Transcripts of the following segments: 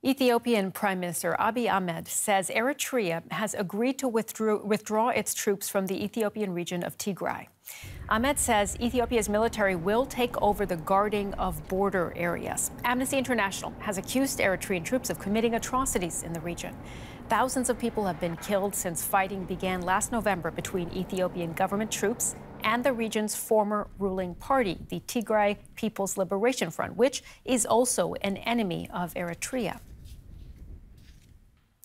Ethiopian Prime Minister Abiy Ahmed says Eritrea has agreed to withdraw its troops from the Ethiopian region of Tigray. Ahmed says Ethiopia's military will take over the guarding of border areas. Amnesty International has accused Eritrean troops of committing atrocities in the region. Thousands of people have been killed since fighting began last November between Ethiopian government troops and the region's former ruling party, the Tigray People's Liberation Front, which is also an enemy of Eritrea.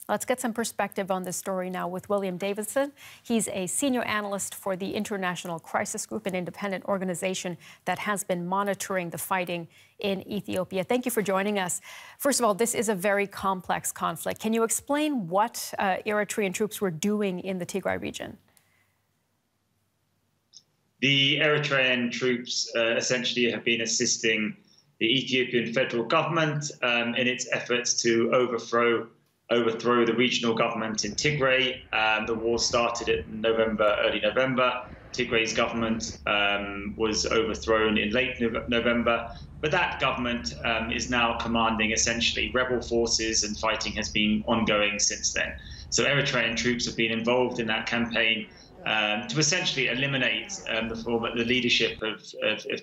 Let's get some perspective on this story now with William Davidson. He's a senior analyst for the International Crisis Group, an independent organization that has been monitoring the fighting in Ethiopia. Thank you for joining us. First of all, this is a very complex conflict. Can you explain what Eritrean troops were doing in the Tigray region? The Eritrean troops essentially have been assisting the Ethiopian federal government in its efforts to overthrow the regional government in Tigray. The war started in early November. Tigray's government was overthrown in late November. But that government is now commanding essentially rebel forces, and fighting has been ongoing since then. So Eritrean troops have been involved in that campaign to essentially eliminate the leadership of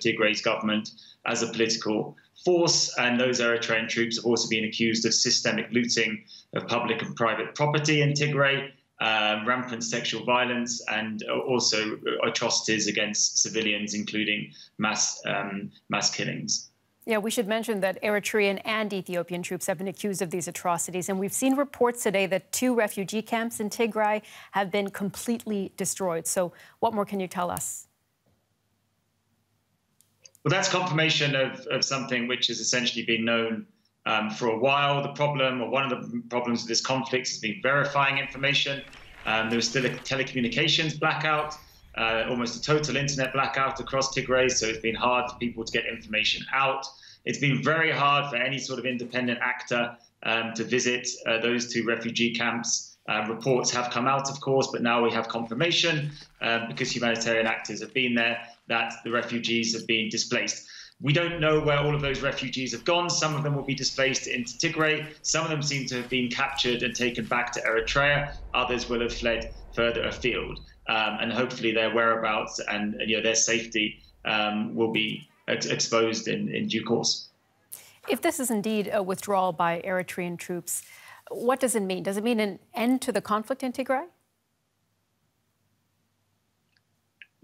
Tigray's government as a political force. And those Eritrean troops have also been accused of systemic looting of public and private property in Tigray, rampant sexual violence, and also atrocities against civilians, including mass killings. Yeah, we should mention that Eritrean and Ethiopian troops have been accused of these atrocities. And we've seen reports today that 2 refugee camps in Tigray have been completely destroyed. So what more can you tell us? Well, that's confirmation of something which has essentially been known for a while. The problem, or one of the problems of this conflict, has been verifying information. There was still a telecommunications blackout, almost a total internet blackout across Tigray, so it's been hard for people to get information out. It's been very hard for any sort of independent actor to visit those 2 refugee camps. Reports have come out, of course, but now we have confirmation, because humanitarian actors have been there, that the refugees have been displaced. We don't know where all of those refugees have gone. Some of them will be displaced into Tigray. Some of them seem to have been captured and taken back to Eritrea. Others will have fled further afield. And hopefully their whereabouts and their safety will be exposed in due course. If this is indeed a withdrawal by Eritrean troops, what does it mean? Does it mean an end to the conflict in Tigray?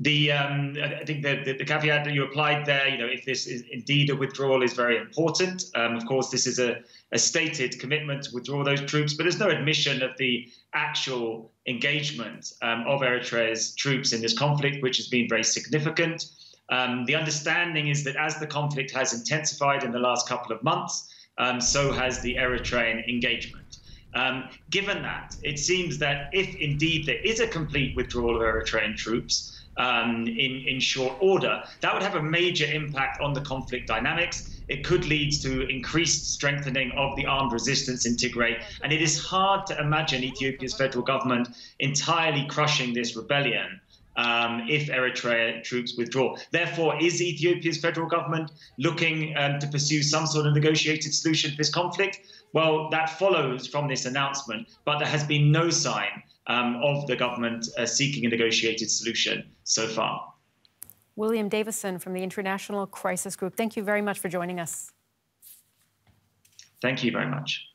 I think the caveat that you applied there, if this is indeed a withdrawal, is very important. Of course, this is a stated commitment to withdraw those troops, but there's no admission of the actual engagement of Eritrea's troops in this conflict, which has been very significant. The understanding is that as the conflict has intensified in the last couple of months, so has the Eritrean engagement. Given that, it seems that if indeed there is a complete withdrawal of Eritrean troops, in short order, that would have a major impact on the conflict dynamics. It could lead to increased strengthening of the armed resistance in Tigray. And it is hard to imagine Ethiopia's federal government entirely crushing this rebellion if Eritrea troops withdraw. Therefore, is Ethiopia's federal government looking to pursue some sort of negotiated solution to this conflict? Well, that follows from this announcement, but there has been no sign of the government seeking a negotiated solution so far. William Davidson from the International Crisis Group, thank you very much for joining us. Thank you very much.